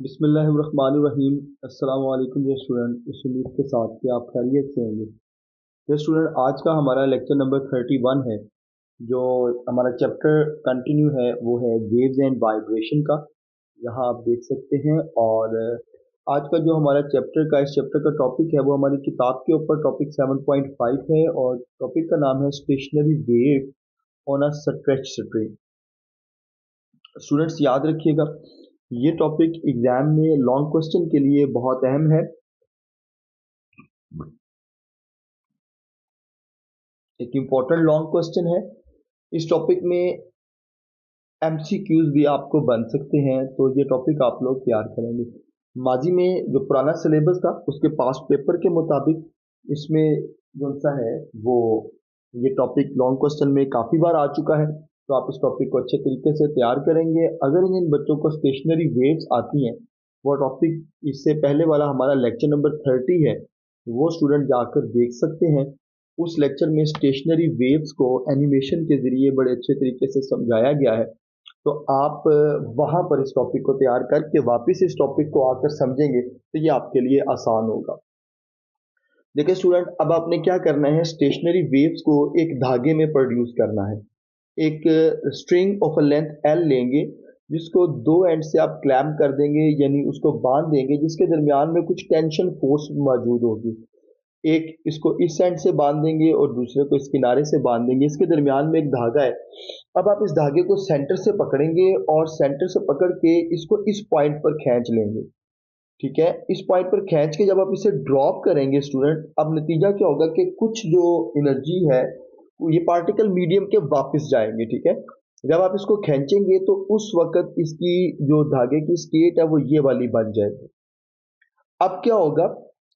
बिस्मिल्लाहिर्रहमानिर्रहीम। अस्सलाम वालेकुम डियर स्टूडेंट। इस उम्मीद के साथ कि आप खैरियत से होंगे। डियर स्टूडेंट, आज का हमारा लेक्चर नंबर 31 है। जो हमारा चैप्टर कंटिन्यू है वो है वेव्स एंड वाइब्रेशन का। यहाँ आप देख सकते हैं। और आज का जो हमारा इस चैप्टर का टॉपिक है वो हमारी किताब के ऊपर टॉपिक 7.5 है और टॉपिक का नाम है stationary wave on a stretch string. Students याद रखिएगा, ये टॉपिक एग्जाम में लॉन्ग क्वेश्चन के लिए बहुत अहम है। एक इम्पॉर्टेंट लॉन्ग क्वेश्चन है। इस टॉपिक में एमसीक्यूज भी आपको बन सकते हैं, तो ये टॉपिक आप लोग तैयार करेंगे। माजी में जो पुराना सिलेबस था उसके पास्ट पेपर के मुताबिक इसमें जो सा है वो ये टॉपिक लॉन्ग क्वेश्चन में काफ़ी बार आ चुका है। तो आप इस टॉपिक को अच्छे तरीके से तैयार करेंगे। अगर इन बच्चों को स्टेशनरी वेव्स आती हैं, वो टॉपिक इससे पहले वाला हमारा लेक्चर नंबर 30 है, वो स्टूडेंट जाकर देख सकते हैं। उस लेक्चर में स्टेशनरी वेव्स को एनिमेशन के जरिए बड़े अच्छे तरीके से समझाया गया है। तो आप वहां पर इस टॉपिक को तैयार करके वापस इस टॉपिक को आकर समझेंगे तो ये आपके लिए आसान होगा। देखिए स्टूडेंट, अब आपने क्या करना है, स्टेशनरी वेव्स को एक धागे में प्रोड्यूस करना है। एक string of a length L लेंगे, जिसको दो एंड से आप क्लैम्प कर देंगे, यानी उसको बांध देंगे, जिसके दरमियान में कुछ टेंशन फोर्स मौजूद होगी। एक इसको इस साइड से बांध देंगे और दूसरे को इस किनारे से बांध देंगे। इसके दरमियान में एक धागा है। अब आप इस धागे को सेंटर से पकड़ेंगे और सेंटर से पकड़ के इसको इस पॉइंट पर खींच लेंगे। ठीक है, इस पॉइंट पर खींच के जब आप इसे ड्रॉप करेंगे स्टूडेंट, अब नतीजा क्या होगा कि कुछ जो एनर्जी है ये पार्टिकल मीडियम के वापस जाएंगे। ठीक है, जब आप इसको खींचेंगे तो उस वक्त इसकी जो धागे की स्टेट है वो ये वाली बन जाएगी। अब क्या होगा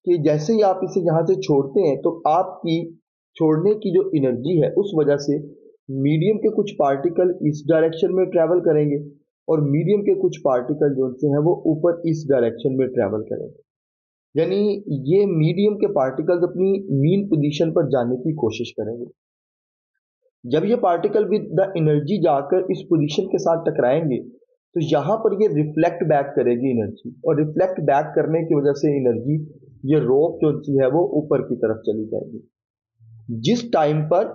कि जैसे ही आप इसे यहाँ से छोड़ते हैं तो आपकी छोड़ने की जो एनर्जी है उस वजह से मीडियम के कुछ पार्टिकल इस डायरेक्शन में ट्रेवल करेंगे और मीडियम के कुछ पार्टिकल जो से हैं वो ऊपर इस डायरेक्शन में ट्रेवल करेंगे। यानी ये मीडियम के पार्टिकल्स अपनी मीन पोजीशन पर जाने की कोशिश करेंगे। जब ये पार्टिकल विद द एनर्जी जाकर इस पोजीशन के साथ टकराएंगे तो यहाँ पर ये रिफ्लेक्ट बैक करेगी एनर्जी, और रिफ्लेक्ट बैक करने की वजह से एनर्जी ये रोप जो है वो ऊपर की तरफ चली जाएगी। जिस टाइम पर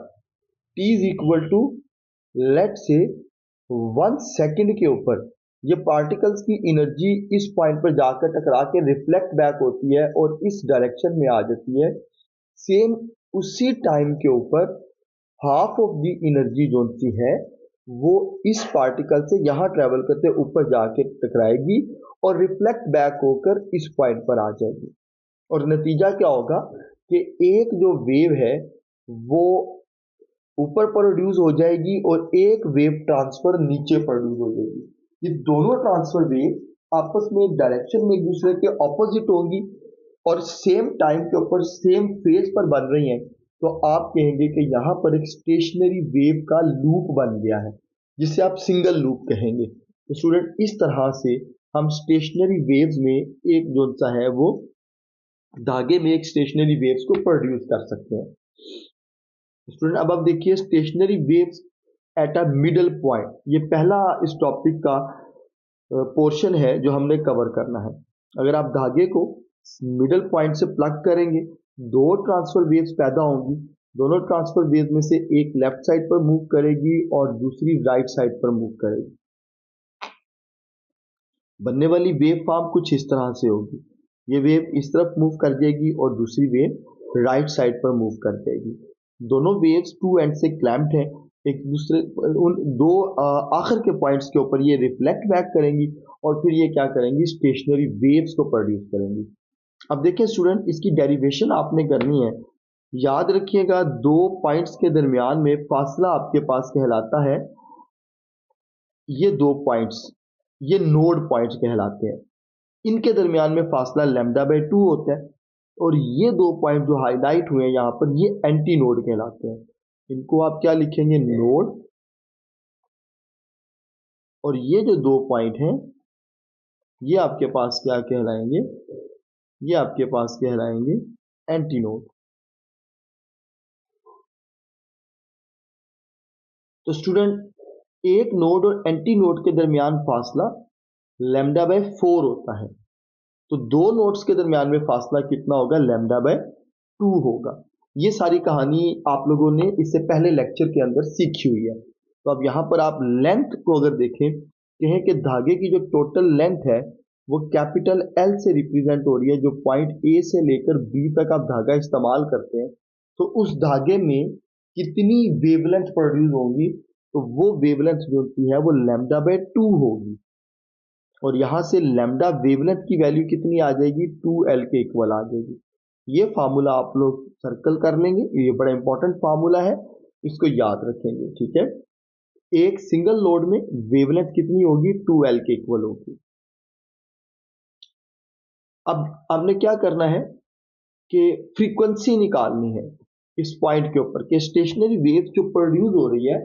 t is equal to let's say 1 second के ऊपर ये पार्टिकल्स की एनर्जी इस पॉइंट पर जाकर टकरा के रिफ्लेक्ट बैक होती है और इस डायरेक्शन में आ जाती है। सेम उसी टाइम के ऊपर हाफ ऑफ दी एनर्जी जो सी है वो इस पार्टिकल से यहाँ ट्रेवल करते ऊपर जाके टकराएगी और रिफ्लेक्ट बैक होकर इस पॉइंट पर आ जाएगी। और नतीजा क्या होगा कि एक जो वेव है वो ऊपर प्रोड्यूस हो जाएगी और एक वेव ट्रांसफर नीचे प्रोड्यूस हो जाएगी। ये दोनों ट्रांसफर वेव आपस में डायरेक्शन में एक दूसरे के ऑपोजिट होंगी और सेम टाइम के ऊपर सेम फेज पर बन रही हैं। तो आप कहेंगे कि यहाँ पर एक स्टेशनरी वेव का लूप बन गया है, जिसे आप सिंगल लूप कहेंगे। तो स्टूडेंट, इस तरह से हम स्टेशनरी वेव्स में एक जो सा है वो धागे में एक स्टेशनरी वेव्स को प्रोड्यूस कर सकते हैं। स्टूडेंट, अब आप देखिए stationery waves at a middle point, ये पहला इस टॉपिक का पोर्शन है जो हमने कवर करना है। अगर आप धागे को मिडल पॉइंट से प्लग करेंगे, दो ट्रांसफर वेव्स पैदा होंगी। दोनों ट्रांसफर वेव में से एक लेफ्ट साइड पर मूव करेगी और दूसरी राइट साइड पर मूव करेगी। बनने वाली वेव फॉर्म कुछ इस तरह से होगी। ये वेव इस तरफ मूव कर जाएगी और दूसरी वेव राइट साइड पर मूव कर जाएगी। दोनों वेव्स टू एंड से क्लैम्प्ड हैं एक दूसरे, उन दो आखिर के पॉइंट्स के ऊपर ये रिफ्लेक्ट बैक करेंगी और फिर ये क्या करेंगी, स्टेशनरी वेव्स को प्रोड्यूस करेंगी। अब देखिए स्टूडेंट, इसकी डेरिवेशन आपने करनी है। याद रखिएगा, दो पॉइंट्स के दरमियान में फासला आपके पास कहलाता है, ये दो पॉइंट्स ये नोड पॉइंट्स कहलाते हैं। इनके दरमियान में फासला λ/2 होता है और ये दो पॉइंट जो हाईलाइट हुए हैं यहाँ पर ये एंटी नोड कहलाते हैं। इनको आप क्या लिखेंगे, नोड। और ये जो दो पॉइंट हैं ये आपके पास क्या कहलाएंगे, ये आपके पास कहलाएंगे एंटी नोड। तो स्टूडेंट, एक नोड और एंटी नोड के दरमियान फासला लैम्डा बाय 4 होता है। तो दो नोड्स के दरमियान में फासला कितना होगा? लैम्डा बाय 2 होगा। ये सारी कहानी आप लोगों ने इससे पहले लेक्चर के अंदर सीखी हुई है। तो अब यहाँ पर आप लेंथ को अगर देखें, कहें कि धागे की जो टोटल लेंथ है वो कैपिटल एल से रिप्रेजेंट हो रही है। जो पॉइंट ए से लेकर बी तक आप धागा इस्तेमाल करते हैं, तो उस धागे में कितनी वेवलेंथ प्रोड्यूस होंगी? तो वो वेवलेंथ जो होती है वो लैम्डा बाय 2 होगी। और यहां से लैम्डा वेवलेंथ की वैल्यू कितनी आ जाएगी? 2L के इक्वल आ जाएगी। ये फार्मूला आप लोग सर्कल कर लेंगे, ये बड़ा इंपॉर्टेंट फार्मूला है, इसको याद रखेंगे, ठीक है। एक सिंगल लोड में वेवलेंथ कितनी होगी? 2L के इक्वल होगी। अब आपने क्या करना है कि फ्रीक्वेंसी निकालनी है इस पॉइंट के ऊपर कि स्टेशनरी वेव जो प्रोड्यूस हो रही है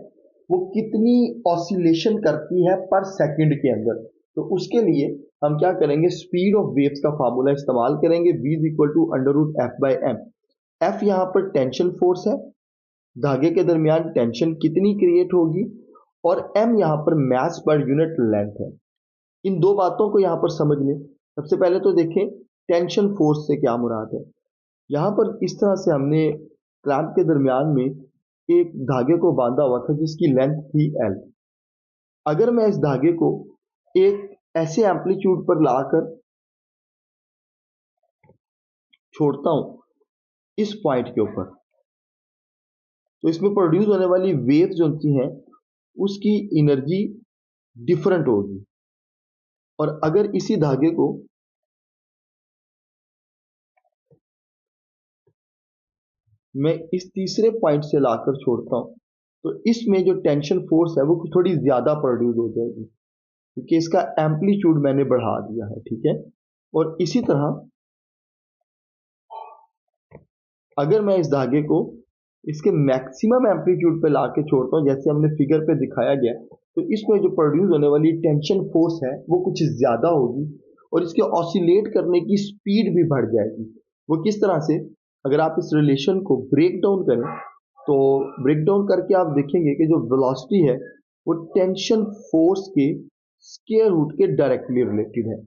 वो कितनी ऑसिलेशन करती है पर सेकंड के अंदर। तो उसके लिए हम क्या करेंगे? स्पीड ऑफ वेव्स का फार्मूला इस्तेमाल करेंगे, v is equal to under root F by M. F यहाँ पर टेंशन फोर्स है, धागे के दरमियान टेंशन कितनी क्रिएट होगी, और m यहाँ पर मास पर यूनिट लेंथ है। इन दो बातों को यहाँ पर समझ लें। सबसे पहले तो देखें टेंशन फोर्स से क्या मुराद है। यहाँ पर इस तरह से हमने क्लैंप के दरमियान में एक धागे को बांधा हुआ था जिसकी लेंथ थी L। अगर मैं इस धागे को एक ऐसे एम्पलीट्यूड पर लाकर छोड़ता हूं इस पॉइंट के ऊपर, तो इसमें प्रोड्यूस होने वाली वेव जो होती हैं उसकी एनर्जी डिफरेंट होगी। और अगर इसी धागे को मैं इस तीसरे पॉइंट से लाकर छोड़ता हूं, तो इसमें जो टेंशन फोर्स है वो थोड़ी ज्यादा प्रोड्यूस हो जाएगी क्योंकि इसका एम्पलीट्यूड मैंने बढ़ा दिया है, ठीक है। और इसी तरह अगर मैं इस धागे को इसके मैक्सिमम एम्पलीट्यूड पे लाके छोड़ता हूँ जैसे हमने फिगर पे दिखाया गया, तो इसमें जो प्रोड्यूस होने वाली टेंशन फोर्स है वो कुछ ज्यादा होगी और इसके ऑसिलेट करने की स्पीड भी बढ़ जाएगी। वो किस तरह से? अगर आप इस रिलेशन को ब्रेक डाउन करें तो ब्रेक डाउन करके आप देखेंगे कि जो वेलोसिटी है वो टेंशन फोर्स के स्क्वायर रूट के डायरेक्टली रिलेटेड है।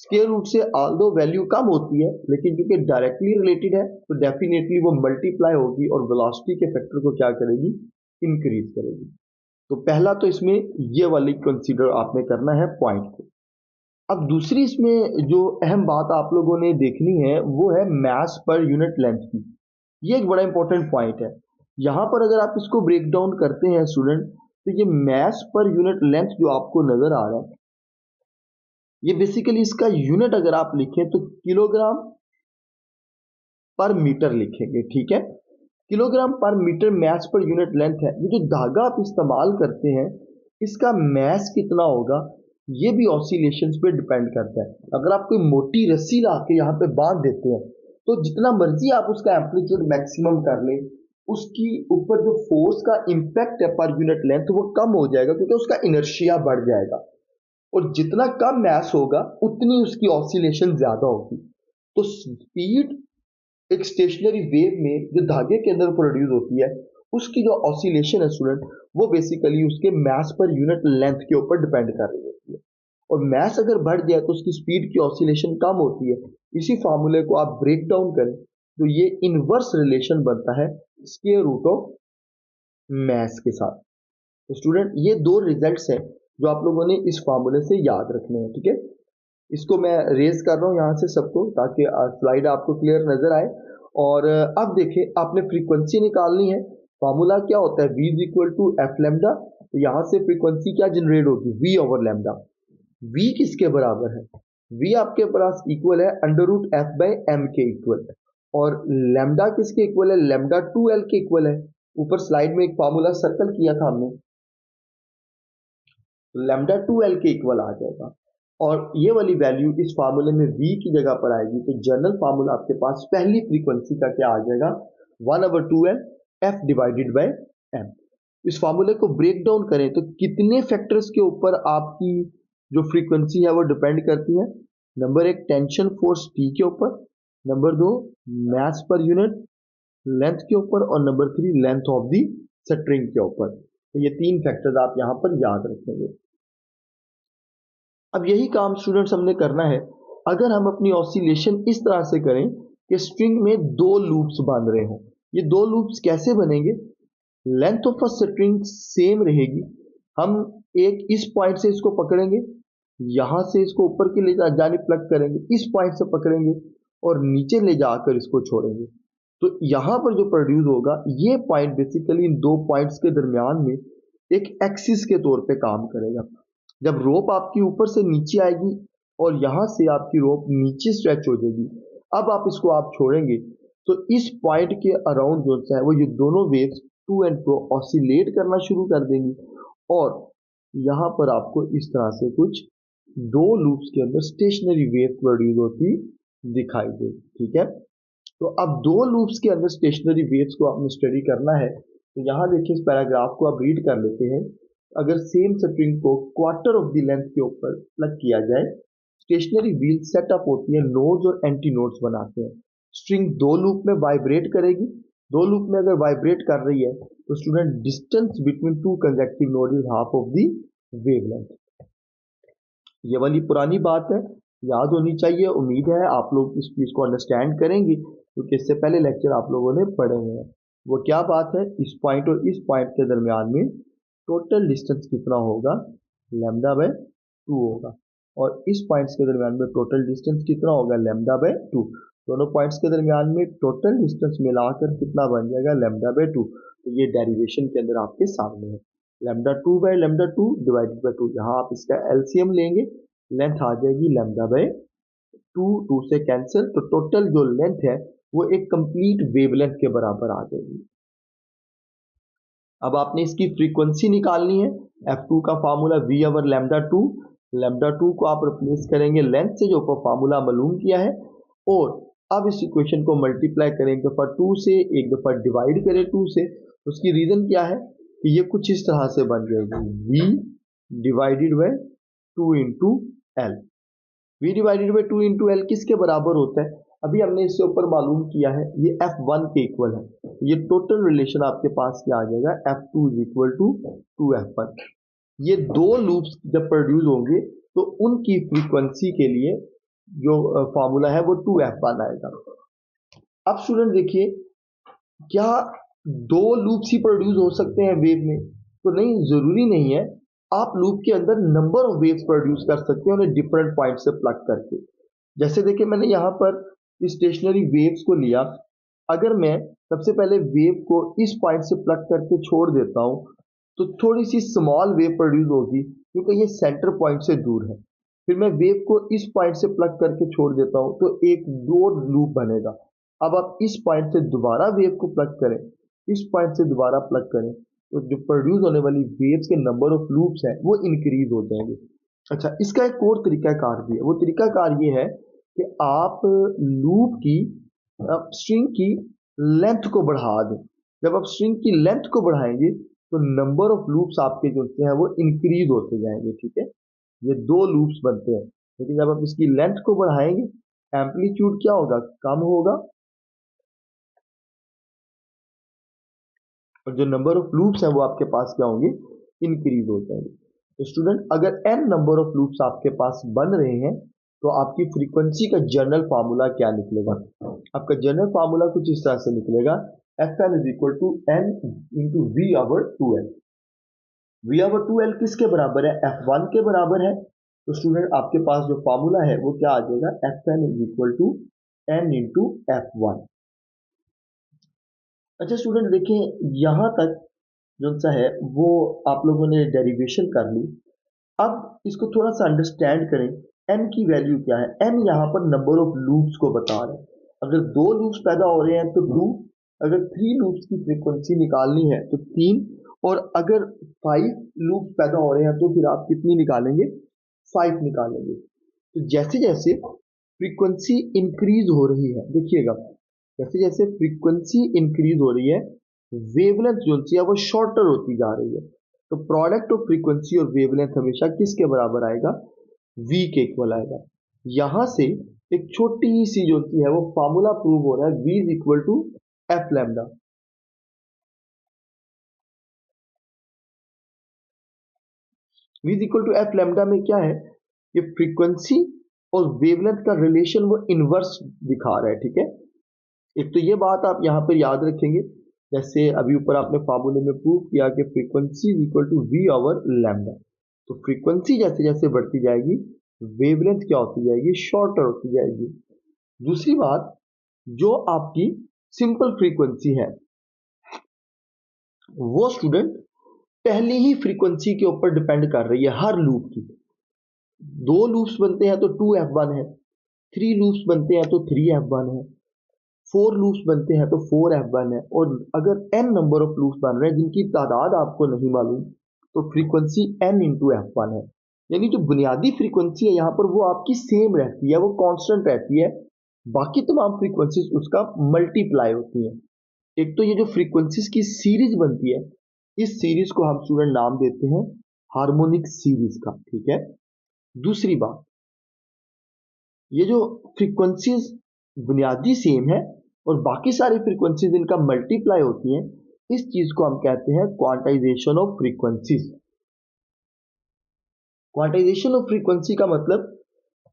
स्क्वायर रूट से ऑल्दो वैल्यू कम होती है लेकिन क्योंकि डायरेक्टली रिलेटेड है तो डेफिनेटली वो मल्टीप्लाई होगी और वेलोसिटी के फैक्टर को क्या करेगी? इंक्रीज करेगी। तो पहला तो इसमें ये वाली कंसीडर आपने करना है पॉइंट को। अब दूसरी इसमें जो अहम बात आप लोगों ने देखनी है वो है मास पर यूनिट लेंथ की। ये एक बड़ा इंपॉर्टेंट पॉइंट है। यहां पर अगर आप इसको ब्रेक डाउन करते हैं स्टूडेंट, तो ये मास पर यूनिट लेंथ जो आपको नजर आ रहा है, ये बेसिकली इसका यूनिट अगर आप लिखें तो किलोग्राम पर मीटर लिखेंगे, ठीक है। किलोग्राम पर मीटर मास पर यूनिट लेंथ है। ये जो धागा आप इस्तेमाल करते हैं इसका मास कितना होगा ये भी ऑसिलेशंस पे डिपेंड करता है। अगर आप कोई मोटी रस्सी ला के यहाँ पे बांध देते हैं तो जितना मर्जी आप उसका एम्पलीट्यूड मैक्सिमम कर लें, उसकी ऊपर जो फोर्स का इम्पैक्ट है पर यूनिट लेंथ वो कम हो जाएगा क्योंकि उसका इनर्शिया बढ़ जाएगा। और जितना कम मास होगा उतनी उसकी ऑसिलेशन ज्यादा होगी। तो स्पीड एक स्टेशनरी वेव में जो धागे के अंदर प्रोड्यूस होती है उसकी जो ऑसिलेशन है स्टूडेंट, वो बेसिकली उसके मास पर यूनिट लेंथ के ऊपर डिपेंड कर रही होती है। और मास अगर बढ़ जाए तो उसकी स्पीड की ऑसिलेशन कम होती है। इसी फार्मूले को आप ब्रेक डाउन करें तो ये इनवर्स रिलेशन बनता है स्क्वायर रूट ऑफ मास के साथ। तो स्टूडेंट ये दो रिजल्ट्स हैं जो आप लोगों ने इस फार्मूले से याद रखने हैं, ठीक है। इसको मैं रेज कर रहा हूँ यहाँ से सबको ताकि स्लाइड आपको क्लियर नजर आए। और अब देखें आपने फ्रीक्वेंसी निकालनी है। फार्मूला क्या होता है? v is equal to F lambda. तो यहाँ से फ्रीक्वेंसी क्या जनरेट होगी? v over lambda. v किसके बराबर है? v आपके पास इक्वल है under root F by M के इक्वल। और लेमडा किसके इक्वल है? लेमडा 2L के इक्वल है। ऊपर स्लाइड में एक फार्मूला सर्कल किया था हमने, लेमडा 2L के इक्वल आ जाएगा। और ये वाली वैल्यू इस फार्मूले में v की जगह पर आएगी। तो जनरल फार्मूला आपके पास पहली फ्रीक्वेंसी का क्या आ जाएगा? 1/2L f divided by m। इस फार्मूले को ब्रेक डाउन करें तो कितने फैक्टर्स के ऊपर आपकी जो फ्रीक्वेंसी है वो डिपेंड करती है? नंबर एक टेंशन फोर्स T के ऊपर, नंबर दो मास पर यूनिट लेंथ के ऊपर, और number three length of the string के ऊपर। तो ये तीन फैक्टर्स आप यहाँ पर याद रखेंगे। अब यही काम स्टूडेंट्स हमने करना है। अगर हम अपनी ऑसिलेशन इस तरह से करें कि स्ट्रिंग में दो लूप्स बांध रहे हों, ये दो लूप्स कैसे बनेंगे? Length of a string same रहेगी। हम एक इस पॉइंट से इसको पकड़ेंगे, यहां से इसको ऊपर की ले जाने प्लग करेंगे, इस पॉइंट से पकड़ेंगे और नीचे ले जाकर इसको छोड़ेंगे। तो यहां पर जो प्रोड्यूस होगा, ये पॉइंट बेसिकली इन दो पॉइंट्स के दरमियान में एक एक्सिस के तौर पे काम करेगा। जब रोप आपकी ऊपर से नीचे आएगी और यहां से आपकी रोप नीचे स्ट्रेच हो जाएगी, अब आप छोड़ेंगे तो इस पॉइंट के अराउंड जो है वो ये दोनों waves to and fro oscillate करना शुरू कर देंगी और यहां पर आपको इस तरह से कुछ दो लूप्स के अंदर स्टेशनरी वेव प्रोड्यूस होती दिखाई दे। ठीक है, तो अब दो लूप्स के अंदर स्टेशनरी वेव्स को आपने स्टडी करना है। तो यहाँ देखिए, इस पैराग्राफ को आप रीड कर लेते हैं। अगर सेम स्ट्रिंग को क्वार्टर ऑफ द लेंथ के ऊपर प्लग किया जाए, स्टेशनरी व्हील सेटअप होती है, नोड्स और एंटी नोड्स बनाते हैं। स्ट्रिंग दो लूप में वाइब्रेट करेगी। दो लूप में अगर वाइब्रेट कर रही है तो student distance between two consecutive node is half of the wavelength. ये वाली पुरानी बात है, याद होनी चाहिए। उम्मीद है आप लोग इस चीज को अंडरस्टैंड करेंगे क्योंकि इससे पहले लेक्चर आप लोगों ने पढ़े हुए हैं। वो क्या बात है, इस पॉइंट और इस पॉइंट के दरमियान में टोटल डिस्टेंस कितना होगा? लैम्डा बाय 2 होगा। और इस पॉइंट्स के दरमियान में टोटल डिस्टेंस कितना होगा? Lambda by 2। दोनों पॉइंट्स के दरमियान में टोटल डिस्टेंस मिलाकर कितना बन जाएगा? Lambda by 2। तो ये डेरिवेशन के अंदर आपके सामने है। Lambda 2 by lambda 2 divided by 2। यहाँ आप इसका एलसीएम लेंगे, लेंथ आ जाएगी लैम्डा बाय 2, 2 से कैंसिल, तो टोटल जो लेंथ है वो एक कंप्लीट वेवलेंथ के बराबर आ जाएगी। अब आपने इसकी फ्रीक्वेंसी निकालनी है। F2 का formula V over lambda 2। Lambda 2 को आप रिप्लेस करेंगे लेंथ से जो ऊपर फार्मूला मालूम किया है, और अब इस इक्वेशन को मल्टीप्लाई करें एक दफा 2 से, एक दफा डिवाइड करें 2 से। उसकी रीजन क्या है कि ये कुछ इस तरह से बन जाएगी, V divided by 2 into L. V divided by 2 into L किसके बराबर होता है? अभी हमने इससे ऊपर मालूम किया है, ये F1 के इक्वल है। ये टोटल रिलेशन आपके पास क्या आ जाएगा? F2 is equal to 2F1। ये दो लूप्स जब प्रोड्यूस होंगे तो उनकी फ्रीक्वेंसी के लिए जो फार्मूला है वो 2F1 आएगा। अब स्टूडेंट देखिए, क्या दो लूप्स ही प्रोड्यूस हो सकते हैं वेव में? तो नहीं, जरूरी नहीं है। आप लूप के अंदर नंबर ऑफ वेव्स प्रोड्यूस कर सकते हैं उन्हें डिफरेंट पॉइंट से प्लग करके। जैसे देखिए, मैंने यहाँ पर स्टेशनरी वेव्स को लिया। अगर मैं सबसे पहले वेव को इस पॉइंट से प्लग करके छोड़ देता हूँ तो थोड़ी सी स्मॉल वेव प्रोड्यूस होगी क्योंकि ये सेंटर पॉइंट से दूर है। फिर मैं वेव को इस पॉइंट से प्लग करके छोड़ देता हूँ तो एक दो लूप बनेगा। अब आप इस पॉइंट से दोबारा वेव को प्लग करें, इस पॉइंट से दोबारा प्लग करें, तो जो प्रोड्यूस होने वाली वेव्स के नंबर ऑफ लूप्स हैं वो इंक्रीज हो जाएंगे। अच्छा, इसका एक और तरीकाकार भी है। वो तरीकाकार ये है कि आप लूप की स्ट्रिंग की लेंथ को बढ़ा दें। जब आप स्ट्रिंग की लेंथ को बढ़ाएंगे तो नंबर ऑफ लूप्स आपके जो होते हैं वो इंक्रीज होते जाएंगे। ठीक है, ये दो लूप्स बनते हैं, लेकिन जब आप इसकी लेंथ को बढ़ाएंगे एम्पलीट्यूड क्या होगा? कम होगा, और जो नंबर ऑफ लूप्स हैं वो आपके पास क्या होंगे? इंक्रीज हो जाएंगे। तो स्टूडेंट, अगर n नंबर ऑफ लूप्स आपके पास बन रहे हैं तो आपकी फ्रीक्वेंसी का जनरल फार्मूला क्या निकलेगा? आपका जनरल फार्मूला कुछ इस तरह से निकलेगा, Fn is equal to n into V over 2l। V over 2l किसके बराबर है? F1 के बराबर है। तो स्टूडेंट, आपके पास जो फार्मूला है वो क्या आ जाएगा? Fn is equal to n into F1। अच्छा स्टूडेंट, देखें यहां तक जो सा है वो आप लोगों ने डेरिवेशन कर ली। अब इसको थोड़ा सा अंडरस्टैंड करें, n की वैल्यू क्या है? n यहाँ पर नंबर ऑफ लूप्स को बता रहे हैं। अगर दो लूप्स पैदा हो रहे हैं तो 2, अगर 3 लूप्स की फ्रीक्वेंसी निकालनी है तो 3, और अगर 5 लूप्स पैदा हो रहे हैं तो फिर आप कितनी निकालेंगे? 5 निकालेंगे। तो जैसे जैसे फ्रीक्वेंसी इंक्रीज हो रही है, देखिएगा, जैसे जैसे फ्रीक्वेंसी इंक्रीज हो रही है वेवलेंथ जो है वो शॉर्टर होती जा रही है। तो प्रोडक्ट ऑफ फ्रीक्वेंसी और वेवलेंथ हमेशा किसके बराबर आएगा? v के इक्वल आएगा। यहां से एक छोटी सी जो है वो फार्मूला प्रूव हो रहा है, v is equal to F lambda. v is equal to F lambda में क्या है ये फ्रीक्वेंसी और वेवलेंथ का रिलेशन वो इनवर्स दिखा रहा है, ठीक है। एक तो ये बात आप यहाँ पर याद रखेंगे, जैसे अभी ऊपर आपने फार्मूले में प्रूव किया कि frequency is equal to V over lambda. तो फ्रीक्वेंसी जैसे जैसे बढ़ती जाएगी वेवलेंथ क्या होती जाएगी, शॉर्टर होती जाएगी। दूसरी बात, जो आपकी सिंपल फ्रीक्वेंसी है वो स्टूडेंट पहली ही फ्रीक्वेंसी के ऊपर डिपेंड कर रही है हर लूप की। 2 लूप्स बनते हैं तो 2f1 है, 3 लूप्स बनते हैं तो 3f1 है, 4 लूप्स बनते हैं तो 4f1 है, और अगर n नंबर ऑफ लूप्स बन रहे हैं जिनकी तादाद आपको नहीं मालूम तो फ्रीक्वेंसी n इंटू f1 है। यानी जो बुनियादी फ्रीक्वेंसी है यहाँ पर वो आपकी सेम रहती है, वो कांस्टेंट रहती है, बाकी तमाम फ्रीक्वेंसीज उसका मल्टीप्लाई होती हैं। एक तो ये जो फ्रीक्वेंसीज की सीरीज बनती है, इस सीरीज को हम स्टूडेंट नाम देते हैं हार्मोनिक सीरीज का, ठीक है। दूसरी बात, ये जो फ्रीक्वेंसीज बुनियादी सेम है और बाकी सारी फ्रीक्वेंसीज इनका मल्टीप्लाई होती हैं, इस चीज को हम कहते हैं quantization of frequencies. Quantization of frequency का मतलब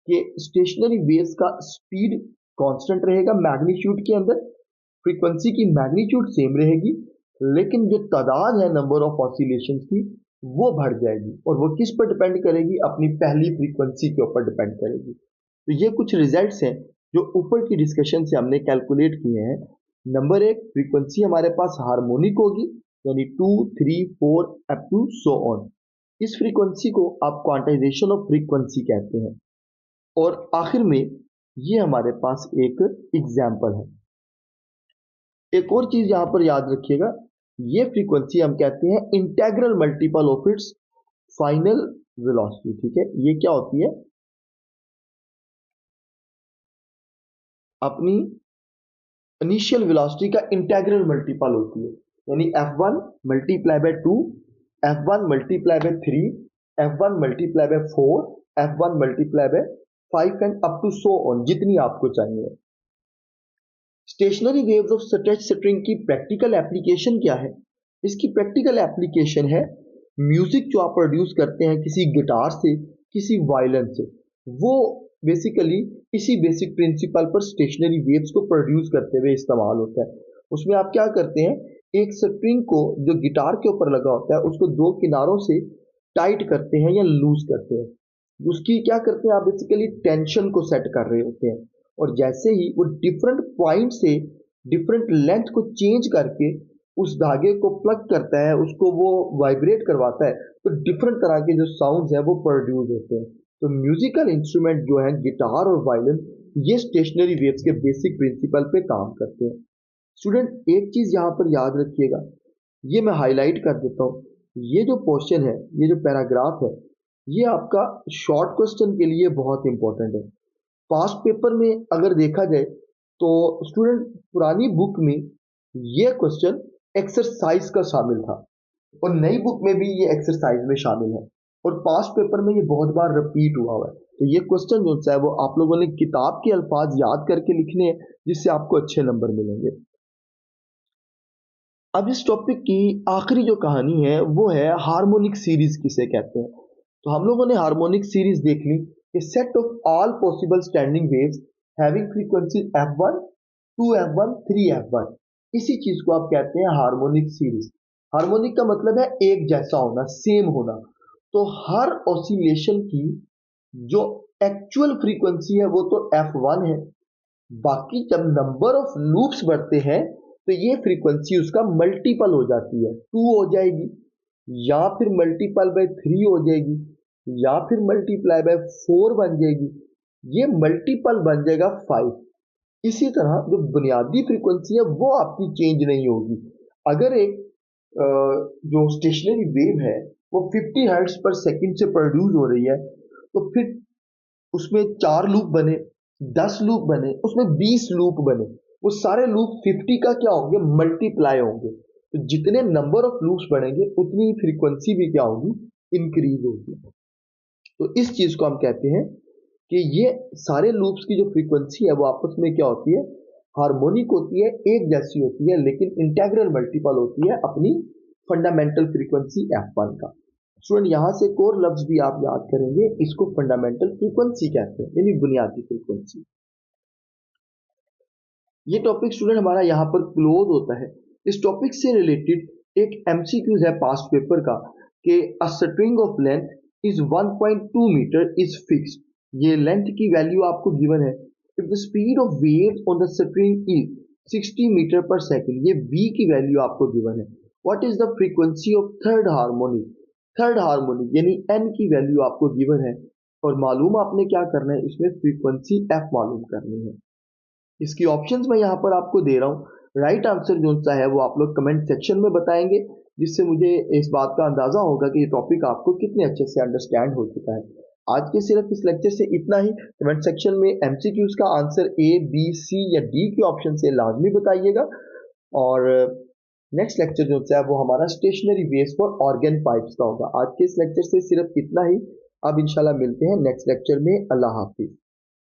कि स्टेशनरी वेव्स का स्पीड कांस्टेंट रहेगा मैग्नीट्यूड के अंदर, फ्रीक्वेंसी की मैग्नीट्यूड सेम रहेगी, लेकिन जो तादाद है नंबर ऑफ ऑसिलेशंस की वो बढ़ जाएगी, और वो किस पर डिपेंड करेगी, अपनी पहली फ्रीक्वेंसी के ऊपर डिपेंड करेगी। तो ये कुछ रिजल्ट्स हैं जो ऊपर की डिस्कशन से हमने कैलकुलेट किए हैं। नंबर 1, फ्रीक्वेंसी हमारे पास हार्मोनिक होगी, यानी 2, 3, 4 अप टू सो ऑन। इस फ्रीक्वेंसी को आप क्वांटाइजेशन ऑफ फ्रीक्वेंसी कहते हैं। और आखिर में ये हमारे पास एक एग्जाम्पल है। एक और चीज यहां पर याद रखिएगा, ये फ्रीक्वेंसी हम कहते हैं integral multiple of its final velocity, ठीक है। ये क्या होती है, अपनी इनिशियल वेलोसिटी का इंटेग्रल मल्टीपल होती है, यानी f1 multiply by 2, f1 multiply by 3, f1 multiply by 4, f1 multiply by 5 and up to so on, जितनी आपको चाहिए। Stationary waves of stretch string की प्रैक्टिकल एप्लीकेशन क्या है? इसकी प्रैक्टिकल एप्लीकेशन है म्यूजिक जो आप प्रोड्यूस करते हैं किसी गिटार से, किसी वायलिन से, वो बेसिकली इसी बेसिक प्रिंसिपल पर स्टेशनरी वेव्स को प्रोड्यूस करते हुए इस्तेमाल होता है। उसमें आप क्या करते हैं, एक स्ट्रिंग को जो गिटार के ऊपर लगा होता है उसको 2 किनारों से टाइट करते हैं या लूज करते हैं। उसकी क्या करते हैं, आप बेसिकली टेंशन को सेट कर रहे होते हैं, और जैसे ही वो डिफरेंट पॉइंट से डिफरेंट लेंथ को चेंज करके उस धागे को प्लग करता है, उसको वो वाइब्रेट करवाता है, तो डिफरेंट तरह के जो साउंड्स हैं वो प्रोड्यूस होते हैं। तो म्यूजिकल इंस्ट्रूमेंट जो है गिटार और वायलिन, ये स्टेशनरी वेव्स के बेसिक प्रिंसिपल पे काम करते हैं। स्टूडेंट एक चीज यहाँ पर याद रखिएगा, ये मैं हाईलाइट कर देता हूँ, ये जो पोर्शन है, ये जो पैराग्राफ है, ये आपका शॉर्ट क्वेश्चन के लिए बहुत इंपॉर्टेंट है। पास्ट पेपर में अगर देखा जाए तो स्टूडेंट पुरानी बुक में ये क्वेश्चन एक्सरसाइज का शामिल था, और नई बुक में भी ये एक्सरसाइज में शामिल है, और पास्ट पेपर में ये बहुत बार रिपीट हुआ है। तो ये क्वेश्चन जो है वो आप लोगों ने किताब के अल्फाज याद करके लिखने हैं, जिससे आपको अच्छे नंबर मिलेंगे। अब इस टॉपिक की आखिरी जो कहानी है वो है हार्मोनिक सीरीज किसे कहते हैं। तो हम लोगों ने हार्मोनिक सीरीज देख ली, a set of all possible standing waves having frequency f1, 2f1, 3f1, इसी चीज को आप कहते हैं हार्मोनिक सीरीज। हार्मोनिक का मतलब है एक जैसा होना, सेम होना। तो हर ऑसिलेशन की जो एक्चुअल फ्रीक्वेंसी है वो तो f1 है, बाकी जब नंबर ऑफ लूप्स बढ़ते हैं तो ये फ्रीक्वेंसी उसका मल्टीपल हो जाती है, 2 हो जाएगी, या फिर मल्टीपल बाय 3 हो जाएगी, या फिर मल्टीप्लाई बाय 4 बन जाएगी, ये मल्टीपल बन जाएगा 5। इसी तरह जो बुनियादी फ्रीक्वेंसी है वो आपकी चेंज नहीं होगी। अगर एक जो स्टेशनरी वेव है वो 50 हर्ट्ज पर सेकंड से प्रोड्यूस हो रही है, तो फिर उसमें 4 लूप बने, 10 लूप बने, उसमें 20 लूप बने, वो सारे लूप 50 का क्या होंगे, मल्टीप्लाई होंगे। तो जितने नंबर ऑफ लूप्स बढ़ेंगे उतनी फ्रीक्वेंसी भी क्या होगी, इंक्रीज होगी। तो इस चीज को हम कहते हैं कि ये सारे लूप्स की जो फ्रीक्वेंसी है वो आपस में क्या होती है, हार्मोनिक होती है, एक जैसी होती है, लेकिन इंटेग्रल मल्टीपल होती है अपनी फंडामेंटल फ्रीक्वेंसी f1 का। स्टूडेंट यहाँ से कोर लफ्ज भी आप याद करेंगे, इसको फंडामेंटल फ्रीक्वेंसी कहते हैं, यानी बुनियादी फ्रीक्वेंसी। ये टॉपिक स्टूडेंट हमारा यहाँ पर क्लोज होता है। इस टॉपिक से रिलेटेड एक एमसीक्यूज है पास्ट पेपर का कि a string of length is 1.2 metre is fixed. ये लेंथ की वैल्यू आपको गिवन है। If the speed of waves on the string is 60 metre per second, ये v की वैल्यू आपको गिवन है। What is the frequency of third harmonic? Third harmonic यानी n की वैल्यू आपको गिवन है और मालूम आपने क्या करना है, इसमें फ्रीक्वेंसी f मालूम करनी है। इसकी ऑप्शंस मैं यहाँ पर आपको दे रहा हूँ। राइट आंसर जो सा है वो आप लोग कमेंट सेक्शन में बताएंगे, जिससे मुझे इस बात का अंदाजा होगा कि ये टॉपिक आपको कितने अच्छे से अंडरस्टैंड हो चुका है। आज के सिर्फ इस लेक्चर से इतना ही। कमेंट सेक्शन में एमसीक्यूज का आंसर ए, बी, सी या डी के ऑप्शन से लाजमी बताइएगा। और नेक्स्ट लेक्चर जो है वो हमारा stationary base for organ pipes का होगा। आज के इस लेक्चर से सिर्फ इतना ही। अब इंशाल्लाह मिलते हैं नेक्स्ट लेक्चर में। अल्लाह हाफिज।